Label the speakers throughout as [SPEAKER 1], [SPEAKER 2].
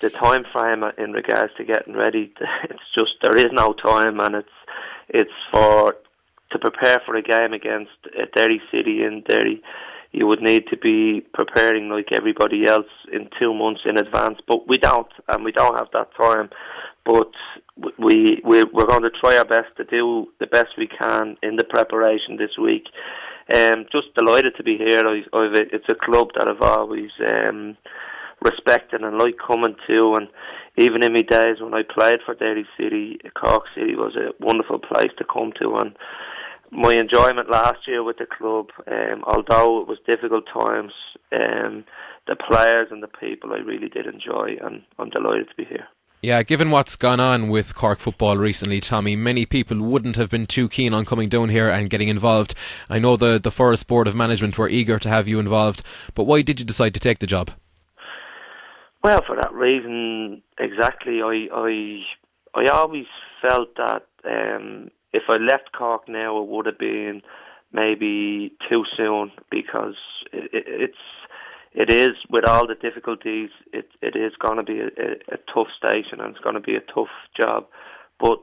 [SPEAKER 1] the time frame in regards to getting ready, it's just there is no time, and it's to prepare for a game against Derry City in Derry. You would need to be preparing like everybody else in 2 months in advance, but we don't have that time. But we're going to try our best to do the best we can in the preparation this week. Just delighted to be here. It's a club that I've always respected and liked coming to, and even in my days when I played for Derry City, Cork City was a wonderful place to come to, and my enjoyment last year with the club, although it was difficult times, the players and the people I really did enjoy, and I'm delighted to be here.
[SPEAKER 2] Yeah, given what's gone on with Cork football recently, Tommy, many people wouldn't have been too keen on coming down here and getting involved. I know the Forest Board of Management were eager to have you involved, but why did you decide to take the job?
[SPEAKER 1] Well, for that reason, exactly. I always felt that if I left Cork now, it would have been maybe too soon, because it is, with all the difficulties, it is going to be a tough station, and it's going to be a tough job. But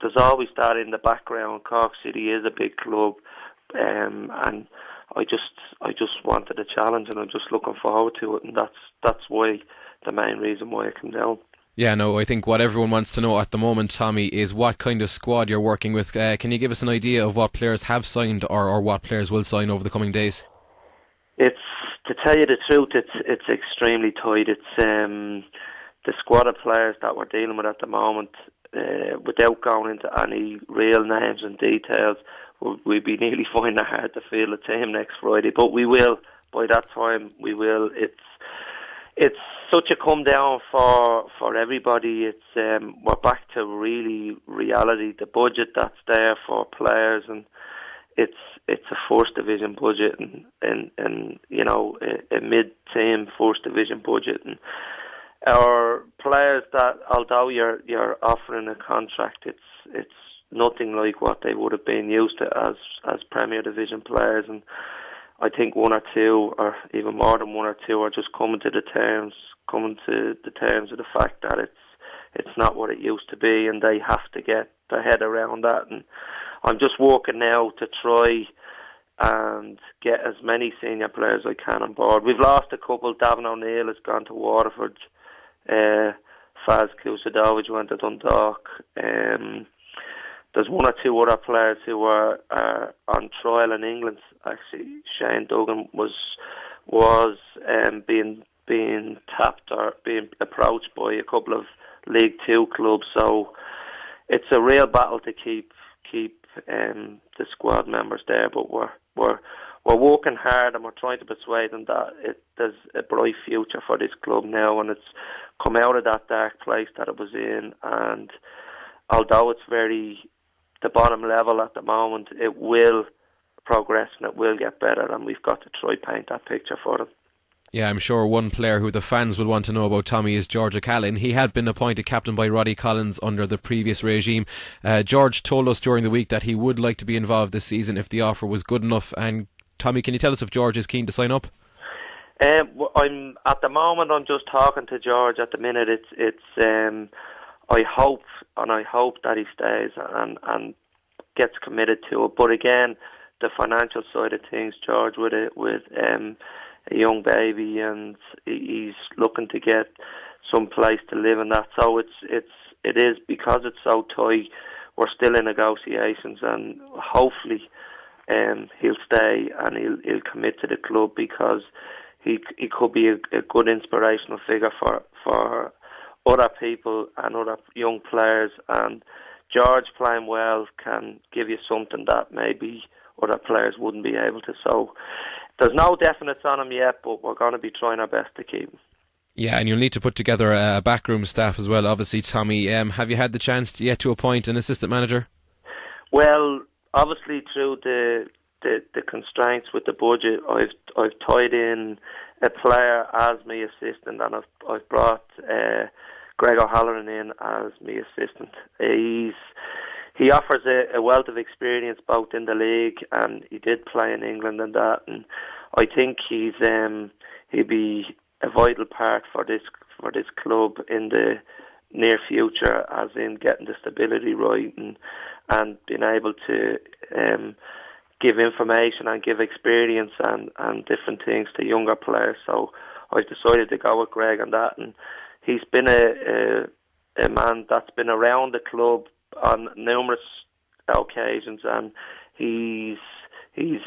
[SPEAKER 1] there's always that in the background. Cork City is a big club, and I just wanted a challenge, and I'm just looking forward to it, and that's why the main reason why I came down.
[SPEAKER 2] Yeah, no, I think what everyone wants to know at the moment, Tommy, is what kind of squad you're working with. Can you give us an idea of what players have signed or what players will sign over the coming days?
[SPEAKER 1] It's, to tell you the truth, it's extremely tight. It's the squad of players that we're dealing with at the moment, without going into any real names and details, we'd be nearly finding it hard to field a team next Friday. But we will, by that time, we will. It's such a come down for everybody. It's we're back to really reality. The budget that's there for players, and it's a first division budget, and you know, a mid-team first division budget, and our players, that although you're offering a contract, it's nothing like what they would have been used to as Premier Division players, and I think one or two, or even more than one or two, are just coming to the terms of the fact that it's not what it used to be, and they have to get their head around that. And I'm just working now to try and get as many senior players as I can on board. We've lost a couple. Davin O'Neill has gone to Waterford. Faz Kusadovich went to Dundalk. There's one or two other players who are on trial in England. Actually, Shane Duggan was being tapped or being approached by a couple of League Two clubs. So it's a real battle to keep the squad members there. But we're working hard, and we're trying to persuade them that there's a bright future for this club now, and it's come out of that dark place that it was in. And although it's the bottom level at the moment, it will progress and it will get better, and we've got to try paint that picture for them.
[SPEAKER 2] Yeah, I'm sure one player who the fans will want to know about, Tommy, is George O'Callaghan. He had been appointed captain by Roddy Collins under the previous regime. George told us during the week that he would like to be involved this season if the offer was good enough. And Tommy, can you tell us if George is keen to sign up?
[SPEAKER 1] I'm at the moment. I'm just talking to George at the minute. I hope that he stays and gets committed to it. But again, the financial side of things, George, with a young baby, and he's looking to get some place to live and that. So it is, because it's so tight, we're still in negotiations, and hopefully he'll stay and he'll commit to the club, because he could be a good inspirational figure for other people and other young players. And George playing well can give you something that maybe other players wouldn't be able to. So there's no definites on him yet, but we're going to be trying our best to keep him.
[SPEAKER 2] Yeah, and you'll need to put together a backroom staff as well, obviously, Tommy. Have you had the chance yet to appoint an assistant manager?
[SPEAKER 1] Well, obviously through the constraints with the budget, I've tied in a player as my assistant, and I've brought Greg O'Halloran in as my assistant. He offers a wealth of experience both in the league, and he did play in England and that, and I think he'd be a vital part for for this club in the near future, as in getting the stability right and being able to give information and give experience and different things to younger players. So I decided to go with Greg on that, and he's been a man that's been around the club on numerous occasions, and he's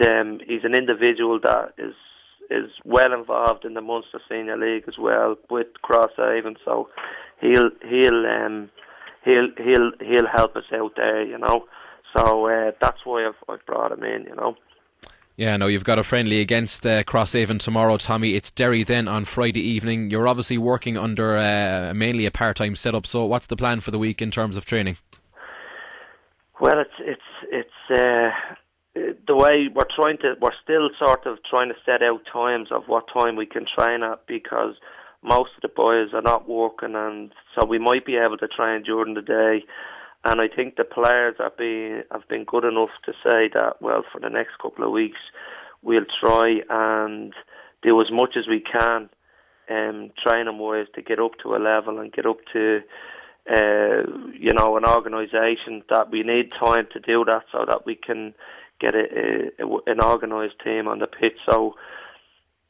[SPEAKER 1] an individual that is well involved in the Munster Senior League as well with Crosshaven. So he'll help us out there, you know. So that's why I've brought him in, you know.
[SPEAKER 2] Yeah, no, you've got a friendly against Crosshaven tomorrow, Tommy. It's Derry then on Friday evening. You're obviously working under mainly a part-time setup. So what's the plan for the week in terms of training?
[SPEAKER 1] Well, it's the way we're still sort of trying to set out times of what time we can train at, because most of the boys are not working, and so we might be able to train during the day. And I think the players have been good enough to say that, well, for the next couple of weeks, we'll try and do as much as we can, training-wise, to get up to a level and get up to, an organisation that we need time to do that, so that we can get an organised team on the pitch. So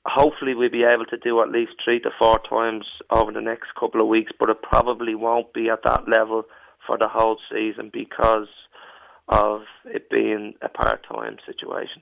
[SPEAKER 1] hopefully we'll be able to do at least 3 to 4 times over the next couple of weeks, but it probably won't be at that level for the whole season because of it being a part-time situation.